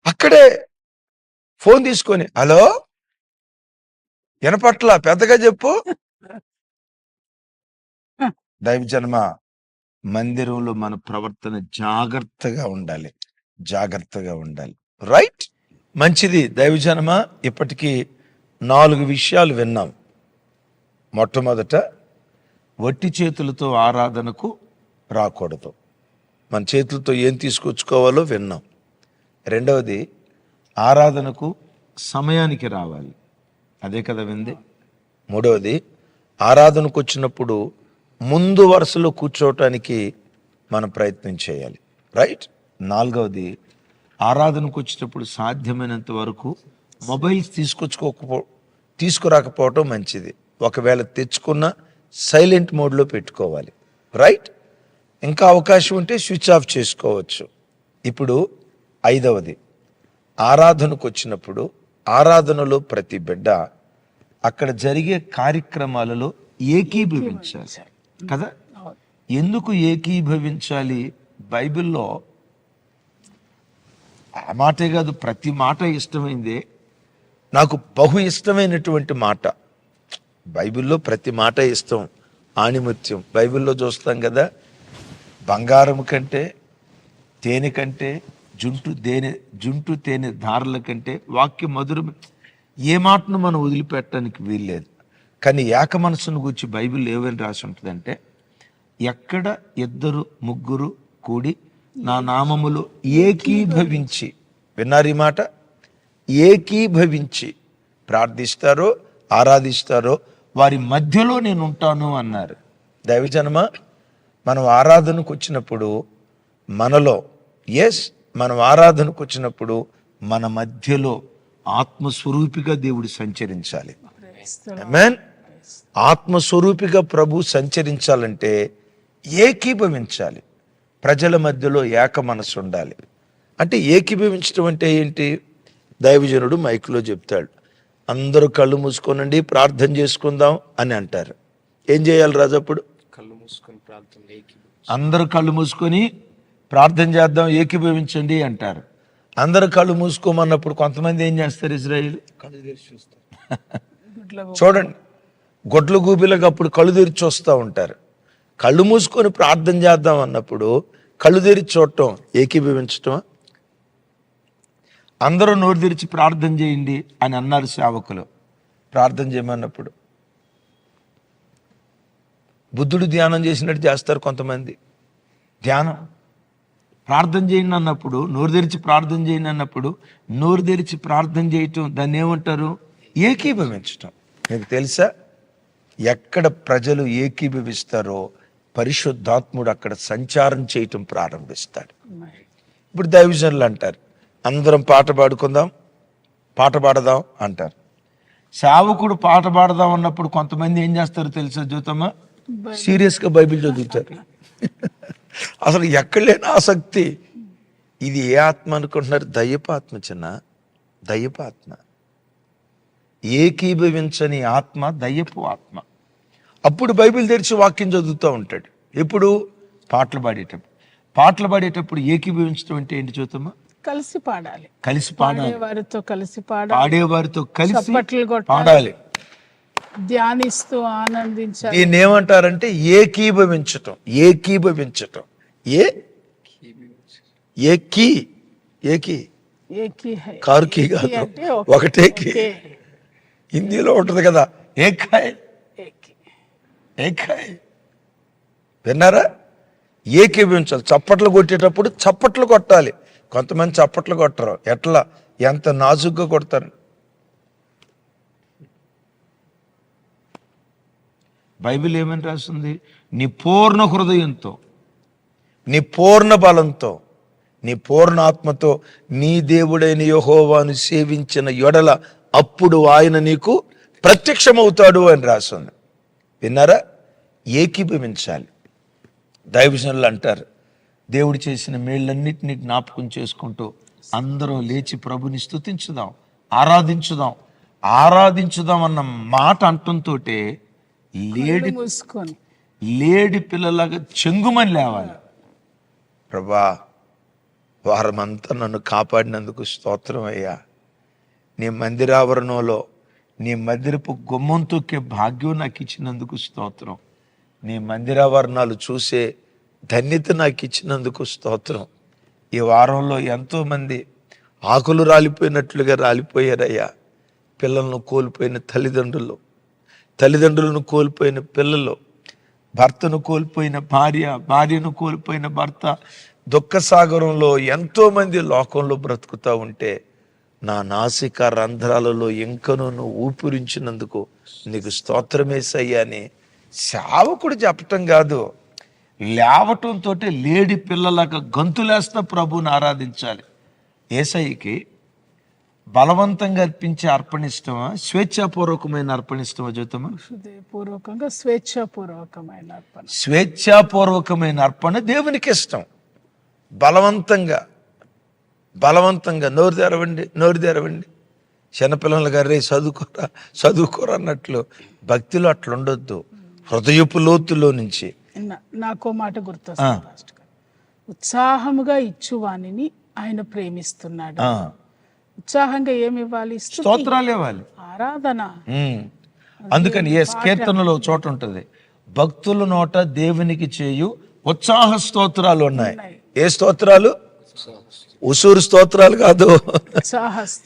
అక్కడే ఫోన్ తీసుకొని హలో, వినపట్ల, పెద్దగా చెప్పు. దైవజన్మ, మందిరంలో మన ప్రవర్తన జాగ్రత్తగా ఉండాలి, జాగ్రత్తగా ఉండాలి. రైట్, మంచిది. దైవజనమ, ఇప్పటికీ 4 విషయాలు విన్నాం. మొట్టమొదట, వట్టి చేతులతో ఆరాధనకు రాకూడదు. మన చేతులతో ఏం తీసుకొచ్చుకోవాలో విన్నాం. రెండవది, ఆరాధనకు సమయానికి రావాలి, అదే కదా వింది. మూడవది, ఆరాధనకు వచ్చినప్పుడు ముందు వరుసలో కూర్చోవటానికి మనం ప్రయత్నం చేయాలి. రైట్. నాలుగవది, ఆరాధనకు వచ్చేటప్పుడు సాధ్యమైనంత వరకు మొబైల్స్ తీసుకురాకపోవటం మంచిది. ఒకవేళ తెచ్చుకున్న సైలెంట్ మోడ్లో పెట్టుకోవాలి. రైట్. ఇంకా అవకాశం ఉంటే స్విచ్ ఆఫ్ చేసుకోవచ్చు. ఇప్పుడు ఐదవది, ఆరాధనకు వచ్చినప్పుడు ఆరాధనలో ప్రతి బిడ్డ అక్కడ జరిగే కార్యక్రమాలలో ఏకీభవించాలి కదా. ఎందుకు ఏకీభవించాలి? బైబిల్లో ఆ మాటే కాదు, ప్రతి మాట ఇష్టమైందే. నాకు బహు ఇష్టమైనటువంటి మాట, బైబిల్లో ప్రతి మాట ఇష్టం, ఆణిముత్యం. బైబిల్లో చూస్తాం కదా, బంగారం కంటే, తేనె కంటే, జుంటు తేనె ధారల కంటే వాక్యం మధురం. ఏ మాటను మనం వదిలిపెట్టడానికి వీల్లేదు. కానీ ఏక మనసును గురించి బైబిల్ ఏమని రాసి ఉంటుందంటే, ఎక్కడ 2 3 కూడి నా నామములో ఏకీభవించి, విన్నారు ఈ మాట, ఏకీభవించి ప్రార్థిస్తారో ఆరాధిస్తారో వారి మధ్యలో నేను ఉంటాను అన్నారు. దైవజనమ, మనం ఆరాధనకు వచ్చినప్పుడు మనలో, మనం ఆరాధనకు వచ్చినప్పుడు మన మధ్యలో ఆత్మస్వరూపిగా దేవుడు సంచరించాలి. ఆమేన్. ఆత్మస్వరూపిగా ప్రభు సంచరించాలంటే ఏకీభవించాలి, ప్రజల మధ్యలో ఏక మనసు ఉండాలి. అంటే ఏకీభవించడం అంటే ఏంటి? దైవజనుడు మైకులో చెప్తాడు, అందరూ కళ్ళు మూసుకోనండి, ప్రార్థన చేసుకుందాం అని అంటారు. ఏం చేయాలి రాజు అప్పుడు? కళ్ళు మూసుకొని ప్రార్థన, అందరూ కళ్ళు మూసుకొని ప్రార్థన చేద్దాం, ఏకీభవించండి అంటారు. అందరూ కళ్ళు మూసుకోమన్నప్పుడు కొంతమంది ఏం చేస్తారు? ఇజ్రాయిల్ కళ్ళు తెరిచి చూస్తారు. చూడండి, గొడ్ల గూబిలకు అప్పుడు కళ్ళు తెరిచి చూస్తూ ఉంటారు. కళ్ళు మూసుకొని ప్రార్థన చేద్దాం అన్నప్పుడు కళ్ళు తెరిచి చూడటం ఏకీభవించటం. అందరూ నోరు తెరిచి ప్రార్థన చేయండి అని అన్నారు సేవకులు. ప్రార్థన చేయమన్నప్పుడు బుద్ధుడు ధ్యానం చేసినట్టు చేస్తారు కొంతమంది. ధ్యానం, ప్రార్థన చేయండి అన్నప్పుడు, నోరు తెరిచి ప్రార్థన చేయండి అన్నప్పుడు నోరు తెరిచి ప్రార్థన చేయటం, దాన్ని ఏమంటారు? ఏకీభవించటం. మీకు తెలుసా, ఎక్కడ ప్రజలు ఏకీభవిస్తారో పరిశుద్ధాత్ముడు అక్కడ సంచారం చేయటం ప్రారంభిస్తాడు. ఇప్పుడు దైవజనులు అంటారు, అందరం పాట పాడుకుందాం, పాట పాడదాం అంటారు. సేవకుడు పాట పాడదాం అన్నప్పుడు కొంతమంది ఏం చేస్తారు తెలుసా జ్యోతమ్మ? సీరియస్గా బైబిల్ చదువుతారు. అసలు ఎక్కడ లేని ఆసక్తి. ఇది ఏ ఆత్మ అనుకుంటున్నారు? దయ్యపాత్మ. చిన్న దయ్యపాత్మ. ఏకీభవించని ఆత్మ దయ్యపు ఆత్మ. అప్పుడు బైబిల్ తెరిచి వాక్యం చదువుతూ ఉంటాడు. ఎప్పుడు? పాటలు పాడేటప్పుడు. పాటలు పాడేటప్పుడు ఏకీభవించడం అంటే ఏంటి చూద్దామా? కలిసి పాడాలి, కలిసి పాడాలి, వారితో కలిసి పాడాలి, పాడేవారితో కలిసి చప్పట్లు కొట్టాలి, పాడాలి, ధ్యానిస్తూ ఆనందించాలి. దీన్ని ఏమంటారంటే ఏకీభవించటం. ఏకీభవించటం. ఏకీ ఏకీ కారు కీ కాదు, ఒకటే కీ. హిందీలో ఉంటుంది కదా, ఏకాయ్ ఏకాయ్. విన్నారా? ఏకీభవించాలి. చప్పట్లు కొట్టేటప్పుడు చప్పట్లు కొట్టాలి. కొంతమంది చప్పట్లు కొట్టరు. ఎట్లా, ఎంత నాజుగ్గా కొడతారు. బైబిల్ ఏమని రాస్తుంది? నీ పూర్ణ హృదయంతో, నీ పూర్ణ బలంతో, నీ పూర్ణ ఆత్మతో నీ దేవుడైన యెహోవాను సేవించిన యొడల అప్పుడు ఆయన నీకు ప్రత్యక్షమవుతాడు అని రాస్తుంది. విన్నారా? ఏకీభవించాలి. దైవజనులు అంటారు, దేవుడు చేసిన మేళ్ళన్నిటినీ జ్ఞాపకం చేసుకుంటూ అందరం లేచి ప్రభుని స్తుతించుదాం, ఆరాధించుదాం అన్న మాట అంటంతో మూసుకొని లేడి పిల్లలాగా చెంగుమని లేవాలి. ప్రభా, వారమంతా నన్ను కాపాడినందుకు స్తోత్రం అయ్యా. నీ మందిరావరణంలో నీ మందిరపు గుమ్మం తొక్కే భాగ్యం నాకు ఇచ్చినందుకు స్తోత్రం. నీ మందిరావరణాలు చూసే ధన్యత నాకు ఇచ్చినందుకు స్తోత్రం. ఈ వారంలో ఎంతోమంది ఆకులు రాలిపోయినట్లుగా రాలిపోయారయ్యా. పిల్లలను కోల్పోయిన తల్లిదండ్రులను కోల్పోయిన పిల్లలు, భర్తను కోల్పోయిన భార్యను కోల్పోయిన భర్త, దుఃఖసాగరంలో ఎంతోమంది లోకంలో బ్రతుకుతూ ఉంటే నా నాసిక రంధ్రాలలో ఇంకనూ నువ్వు ఊపిరించినందుకు నీకు స్తోత్రమేసయ్యా అని సేవకుడు చెప్పటం కాదు, లేవటంతో లేడి పిల్లలాగా గంతులేస్తా ప్రభువుని ఆరాధించాలి. యేసయ్యకి బలవంతంగా అర్పించే అర్పణిష్టమా, స్వేచ్ఛాపూర్వకమైన అర్పణిష్టమా? చూద్దామా? హృదయపూర్వకంగా స్వేచ్ఛాపూర్వకమైన అర్పణ. స్వేచ్ఛాపూర్వకమైన అర్పణ దేవునికి ఇష్టం. బలవంతంగా నోరు తెరవండి చిన్నపిల్లలు గారే చదువుకోరా అన్నట్లు భక్తిలో అట్లుండొద్దు. హృదయపు లోతులో నుంచి నాకో మాట గుర్తొస్తుంది, ఉత్సాహముగా ఇచ్చువానిని ఆయన ప్రేమిస్తున్నాడు. ఉత్సాహంగా ఏమి ఇవ్వాలి? స్తోత్రాలు ఇవ్వాలి, ఆరాధన. అందుకని ఏ కీర్తనలో చోట ఉంటుంది, భక్తుల నోట దేవునికి చేయు ఉత్సాహ స్తోత్రాలు ఉన్నాయి. ఏ స్తోత్రాలు? ఉసూరు స్తోత్రాలు కాదు.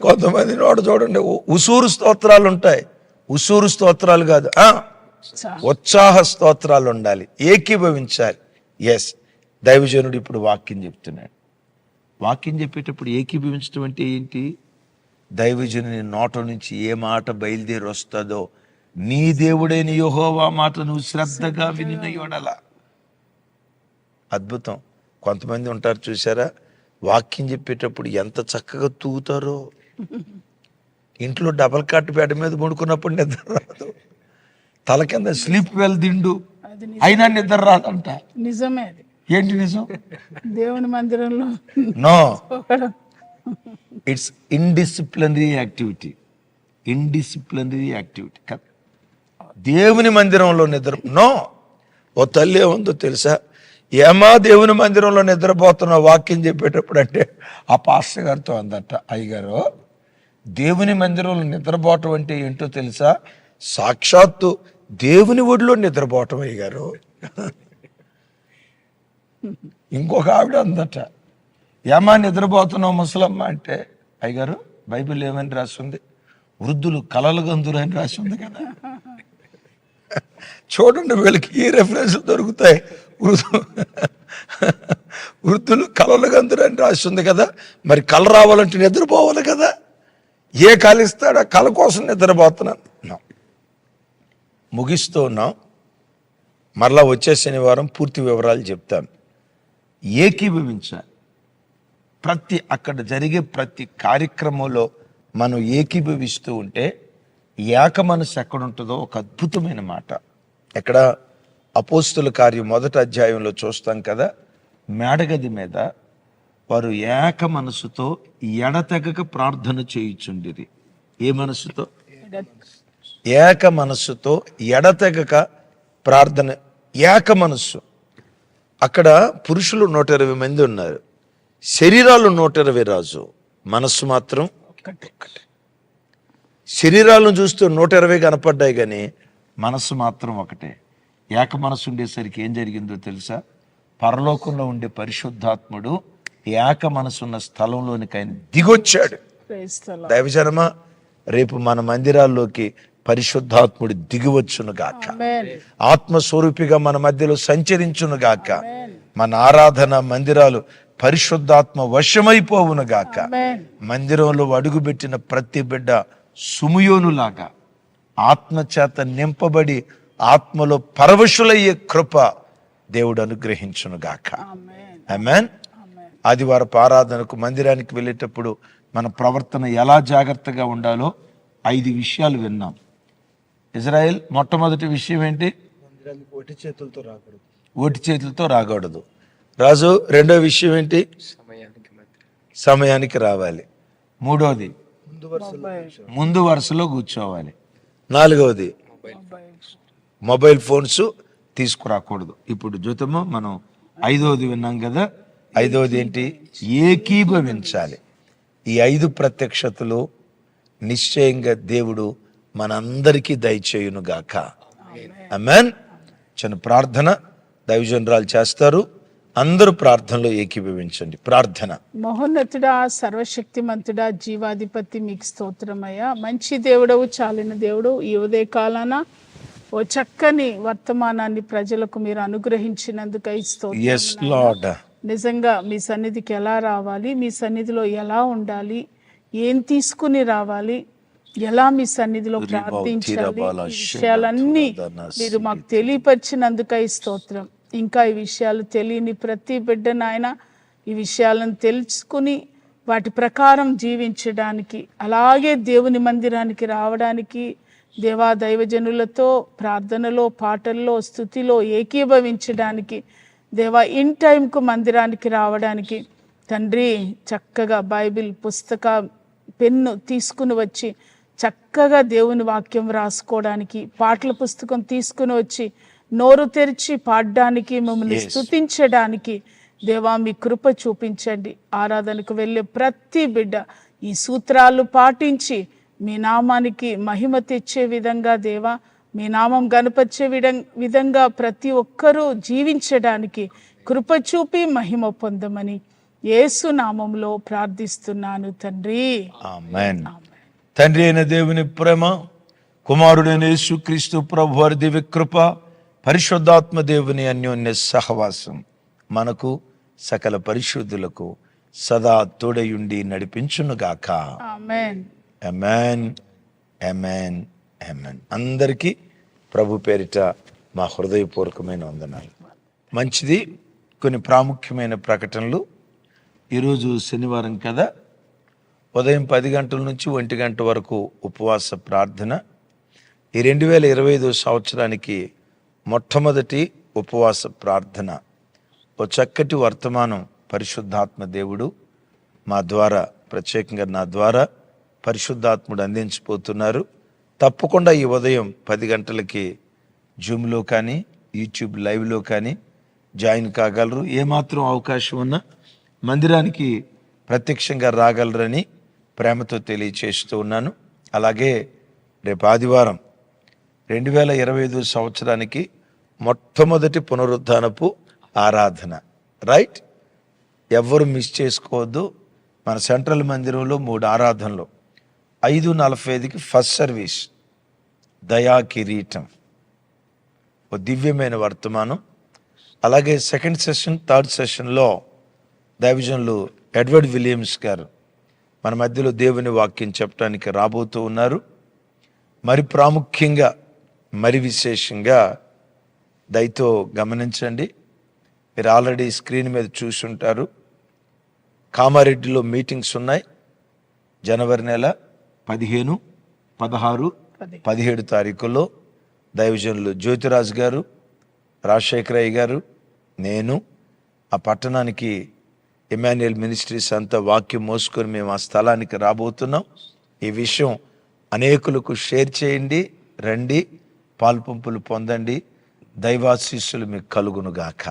కొంతమంది నోట చూడండి ఉసూరు స్తోత్రాలు ఉంటాయి. ఉసూరు స్తోత్రాలు కాదు, ఉత్సాహ స్తోత్రాలు ఉండాలి, ఏకీభవించాలి. ఎస్, దైవజనుడు ఇప్పుడు వాక్యం చెప్తున్నాడు. వాక్యం చెప్పేటప్పుడు ఏకీభవించడం అంటే ఏంటి? దైవజనుని నోట నుంచి ఏ మాట బయలుదేరి వస్తుందో నీ దేవుడైన యెహోవా మాట నువ్వు శ్రద్ధగా వినిన యెడల. అద్భుతం. కొంతమంది ఉంటారు చూసారా, వాక్యం చెప్పేటప్పుడు ఎంత చక్కగా తూగుతారో. ఇంట్లో డబల్ కాట్ బెడ్ మీద పడుకున్నప్పుడు నిద్ర రాదు, తల కింద స్లీప్ వెల్ దిండు అయినా నిద్ర రాదంట. నిజమే. అది ఏంటి నిజం? దేవుని మందిరంలో నో, ఇట్స్ ఇండిసిప్లినరీ యాక్టివిటీ. దేవుని మందిరంలో నిద్ర నో. ఓ తల్లి ఏముందో తెలుసా, ఏమా దేవుని మందిరంలో నిద్రపోతున్న వాక్యం చెప్పేటప్పుడు అంటే ఆ పాస్టర్ గారితో అందట, అయ్యగారు దేవుని మందిరంలో నిద్రపోవటం అంటే ఏంటో తెలుసా, సాక్షాత్తు దేవుని ఒడిలో నిద్రపోవటం అయ్యగారు. ఇంకొక ఆవిడ అందట, ఏమా నిద్రపోతున్నావు ముసలమ్మ అంటే, అయ్యగారు బైబిల్ ఏమని రాసింది, వృద్ధులు కలలు గంతులు అని రాసి ఉంది కదా. చూడండి, వీళ్ళకి ఈ రెఫరెన్స్లు దొరుకుతాయి. వృద్ధులు కలలు గంతులు అని రాసి ఉంది కదా, మరి కళ రావాలంటే నిద్రపోవాలి కదా. ఏ కళ ఇస్తాడో కళ కోసం నిద్రపోతున్నాను. ముగిస్తూ ఉన్నాం. మరలా వచ్చే శనివారం పూర్తి వివరాలు చెప్తాను. ఏకీభవించాలి. అక్కడ జరిగే ప్రతి కార్యక్రమంలో మనం ఏకీభవిస్తూ ఉంటే ఏక మనసు ఎక్కడుంటుందో ఒక అద్భుతమైన మాట. ఎక్కడ? అపోస్తుల కార్యం 1వ అధ్యాయంలో చూస్తాం కదా, మేడగది మీద వారు ఏక మనసుతో ఎడతెగక ప్రార్థన చేయుచుండిరి. ఏ మనసుతో? ఏక మనస్సుతో ఎడతెగక ప్రార్థన. ఏక మనస్సు. అక్కడ పురుషులు 120 మంది ఉన్నారు, శరీరాలు 120 రాజు, మనస్సు మాత్రం ఒక్కటే. శరీరాలను చూస్తూ 120 కనపడ్డాయి కానీ మనస్సు మాత్రం ఒకటే. ఏక మనస్సు ఉండేసరికి ఏం జరిగిందో తెలుసా? పరలోకంలో ఉండే పరిశుద్ధాత్ముడు ఏక మనసున్న స్థలంలోనికి ఆయన దిగొచ్చాడు. దైవజనమా, రేపు మన మందిరాల్లోకి పరిశుద్ధాత్ముడు దిగివచ్చును గాక, ఆత్మస్వరూపిగా మన మధ్యలో సంచరించును గాక, మన ఆరాధన మందిరాలు పరిశుద్ధాత్మ వశమైపోవును గాక. మందిరంలో అడుగుపెట్టిన ప్రతి బిడ్డ సుమయోనులాగా ఆత్మచేత నింపబడి ఆత్మలో పరవశులయ్యే కృప దేవుడు అనుగ్రహించును గాక. ఆమేన్. ఆదివారపు ఆరాధనకు మందిరానికి వెళ్ళేటప్పుడు మన ప్రవర్తన ఎలా జాగ్రత్తగా ఉండాలో 5 విషయాలు విన్నాం. ఇజ్రాయెల్ మొట్టమొదటి విషయం ఏంటి? మందిరానికి ఒట్టి చేతులతో రాకూడదు. ఓటి చేతులతో రాకూడదు. రాజు రెండో విషయం ఏంటి? సమయానికి రావాలి. మూడోది ముందు వరుసలో కూర్చోవాలి. నాలుగవది మొబైల్ ఫోన్స్ తీసుకురాకూడదు. ఇప్పుడు జ్యోతమ్మ మనం 5వది విన్నాం కదా. 5వది ఏంటి? ఏకీభవించాలి. ఈ 5 ప్రత్యక్షతలు నిశ్చయంగా దేవుడు మనందరికీ దయచేయును గాక. ఆమేన్. చిన్న ప్రార్థన దైవజనురాలు చేస్తారు. అందరూ ప్రార్థనలో ఏకీభవించండి. ప్రార్థన. మహోన్నతుడా, సర్వశక్తిమంతుడా, జీవాధిపతి, మీకు స్తోత్రమయ్యా. మంచి దేవుడవు, చాలిన దేవుడు. ఈ ఉదయ కాలాన ఓ చక్కని వర్తమానాన్ని ప్రజలకు మీరు అనుగ్రహించినందుకై Yes, Lord. నిజంగా మీ సన్నిధికి ఎలా రావాలి, మీ సన్నిధిలో ఎలా ఉండాలి, ఏం తీసుకుని రావాలి, ఎలా మీ సన్నిధిలో ప్రార్థించాలి, ఈ విషయాలన్నీ మీరు మాకు తెలియపరిచినందుకై స్తోత్రం. ఇంకా ఈ విషయాలు తెలియని ప్రతి బిడ్డ నాయన ఈ విషయాలను తెలుసుకుని వాటి ప్రకారం జీవించడానికి, అలాగే దేవుని మందిరానికి రావడానికి, దేవా దైవజనులతో ప్రార్థనలో, పాటల్లో, స్తుతిలో ఏకీభవించడానికి, దేవా ఇన్ టైంకు మందిరానికి రావడానికి తండ్రి చక్కగా బైబిల్ పుస్తక పెన్ను తీసుకుని వచ్చి చక్కగా దేవుని వాక్యం రాసుకోవడానికి, పాటల పుస్తకం తీసుకుని వచ్చి నోరు తెరిచి పాడడానికి, మమ్మల్ని స్తుతించడానికి దేవా మీ కృప చూపించండి. ఆరాధనకు వెళ్ళే ప్రతి బిడ్డ ఈ సూత్రాలు పాటించి మీ నామానికి మహిమ తెచ్చే విధంగా, దేవా మీ నామం గణపరిచే విధంగా ప్రతి ఒక్కరూ జీవించడానికి కృప చూపి మహిమ పొందమని యేసు నామంలో ప్రార్థిస్తున్నాను తండ్రి. ఆమేన్. తండ్రి అయిన దేవుని ప్రేమ, కుమారుడైన యేసుక్రీస్తు ప్రభువారి దివ్య కృప, పరిశుద్ధాత్మ దేవుని అన్యోన్య సహవాసం మనకు సకల పరిశుద్ధులకు సదా తోడయుండి నడిపించునుగాక. ఆమేన్. ఆమేన్. ఆమేన్. ఆమేన్. అందరికీ ప్రభు పేరిట మా హృదయపూర్వకమైన వందనాలు. మంచిది. కొన్ని ప్రాముఖ్యమైన ప్రకటనలు. ఈరోజు శనివారం కదా, ఉదయం 10 గంటల నుంచి 1 గంట వరకు ఉపవాస ప్రార్థన. ఈ 2025 సంవత్సరానికి మొట్టమొదటి ఉపవాస ప్రార్థన. ఓ చక్కటి వర్తమానం పరిశుద్ధాత్మ దేవుడు మా ద్వారా, ప్రత్యేకంగా నా ద్వారా పరిశుద్ధాత్ముడు అందించిపోతున్నారు. తప్పకుండా ఈ ఉదయం 10 గంటలకి జూమ్లో కానీ యూట్యూబ్ లైవ్లో కానీ జాయిన్ కాగలరు. ఏమాత్రం అవకాశం ఉన్నా మందిరానికి ప్రత్యక్షంగా రాగలరని ప్రేమతో తెలియచేస్తూ ఉన్నాను. అలాగే రేపు ఆదివారం 2025 సంవత్సరానికి మొట్టమొదటి పునరుద్ధానపు ఆరాధన. రైట్, ఎవ్వరు మిస్ చేసుకోవద్దు. మన సెంట్రల్ మందిరంలో 3 ఆరాధనలు. 5:45కి ఫస్ట్ సర్వీస్, దయా కిరీటం, ఓ దివ్యమైన వర్తమానం. అలాగే సెకండ్ సెషన్, థర్డ్ సెషన్లో దైవజనులు ఎడ్వర్డ్ విలియమ్స్ గారు మన మధ్యలో దేవుని వాక్యం చెప్పడానికి రాబోతూ ఉన్నారు. మరి ప్రాముఖ్యంగా, మరి విశేషంగా దయతో గమనించండి. మీరు ఆల్రెడీ స్క్రీన్ మీద చూసుంటారు. కామారెడ్డిలో మీటింగ్స్ ఉన్నాయి. జనవరి నెల 15, 16, 17 తారీఖుల్లో దైవజనులు జ్యోతిరాజు గారు, రాజశేఖరయ్య గారు, నేను ఆ పట్టణానికి ఎమాన్యుయల్ మినిస్ట్రీస్ అంతా వాక్యం మోసుకొని మేము ఆ స్థలానికి రాబోతున్నాం. ఈ విషయం అనేకులకు షేర్ చేయండి. రండి, పాల్పంపులు పొందండి. దైవాశీస్సులు మీకు కలుగునుగాక.